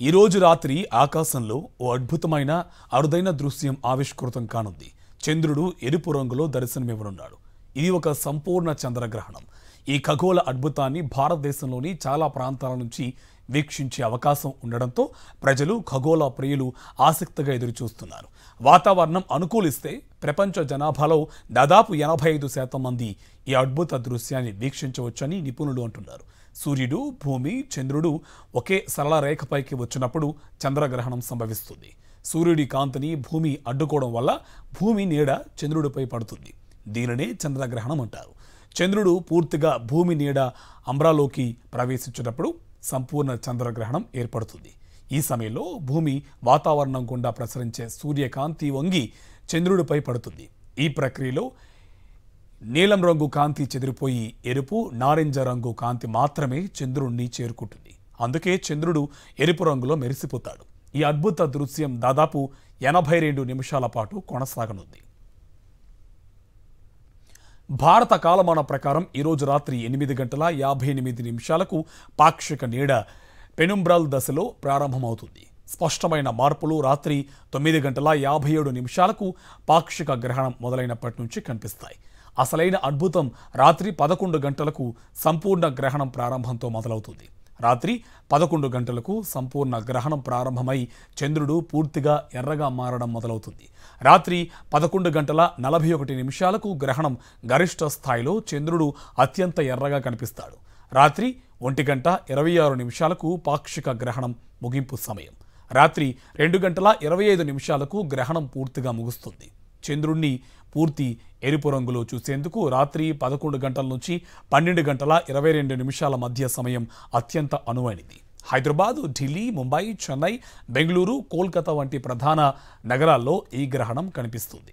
ఈ రోజు రాత్రి ఆకాశంలో ఓ అద్భుతమైన అరుదైన దృశ్యం ఆవిష్కృతం కానుంది. చంద్రుడు ఎరుపు రంగులో దర్శనమివ్వనున్నాడు. ఇది ఒక సంపూర్ణ చంద్రగ్రహణం. ఈ ఖగోళ అద్భుతాన్ని భారతదేశంలోని చాలా ప్రాంతాల నుంచి వీక్షించే అవకాశం ఉండడంతో ప్రజలు, ఖగోళ ప్రియులు ఆసక్తిగా ఎదురుచూస్తున్నారు. వాతావరణం అనుకూలిస్తే ప్రపంచ జనాభాలో దాదాపు 85% మంది ఈ అద్భుత దృశ్యాన్ని వీక్షించవచ్చని నిపుణులు అంటున్నారు. సూర్యుడు, భూమి, చంద్రుడు ఒకే సరళ రేఖపైకి వచ్చినప్పుడు చంద్రగ్రహణం సంభవిస్తుంది. సూర్యుడి కాంతిని భూమి అడ్డుకోవడం వల్ల భూమి నీడ చంద్రుడిపై పడుతుంది. దీనినే చంద్రగ్రహణం అంటారు. చంద్రుడు పూర్తిగా భూమి నీడ అంబ్రాలోకి ప్రవేశించినప్పుడు సంపూర్ణ చంద్రగ్రహణం ఏర్పడుతుంది. ఈ సమయంలో భూమి వాతావరణం గుండా ప్రసరించే సూర్యకాంతి వంగి చంద్రుడిపై పడుతుంది. ఈ ప్రక్రియలో నీలం రంగు కాంతి చెదిరిపోయి ఎరుపు, నారింజ రంగు కాంతి మాత్రమే చంద్రుడిని చేరుకుంటుంది. అందుకే చంద్రుడు ఎరుపు రంగులో మెరిసిపోతాడు. ఈ అద్భుత దృశ్యం దాదాపు 82 నిమిషాల పాటు కొనసాగనుంది. భారత కాలమాన ప్రకారం ఈరోజు రాత్రి 8:58 పాక్షిక నీడ పెనుంబ్రాల్ దశలో ప్రారంభమవుతుంది. స్పష్టమైన మార్పులు రాత్రి 9:57 పాక్షిక గ్రహణం మొదలైనప్పటి నుంచి కనిపిస్తాయి. అసలైన అద్భుతం రాత్రి 11 గంటలకు సంపూర్ణ గ్రహణం ప్రారంభంతో మొదలవుతుంది. రాత్రి 11 గంటలకు సంపూర్ణ గ్రహణం ప్రారంభమై చంద్రుడు పూర్తిగా ఎర్రగా మారడం మొదలవుతుంది. రాత్రి 11:41 గ్రహణం గరిష్ట స్థాయిలో చంద్రుడు అత్యంత ఎర్రగా కనిపిస్తాడు. రాత్రి 1:26 పాక్షిక గ్రహణం ముగింపు సమయం. రాత్రి 2:25 గ్రహణం పూర్తిగా ముగుస్తుంది. చంద్రుణ్ణి పూర్తి ఎరుపు రంగులో చూసేందుకు రాత్రి 11 గంటల నుంచి 12:22 మధ్య సమయం అత్యంత అనువైనది. హైదరాబాద్, ఢిల్లీ, ముంబై, చెన్నై, బెంగళూరు, కోల్కతా వంటి ప్రధాన నగరాల్లో ఈ గ్రహణం కనిపిస్తుంది.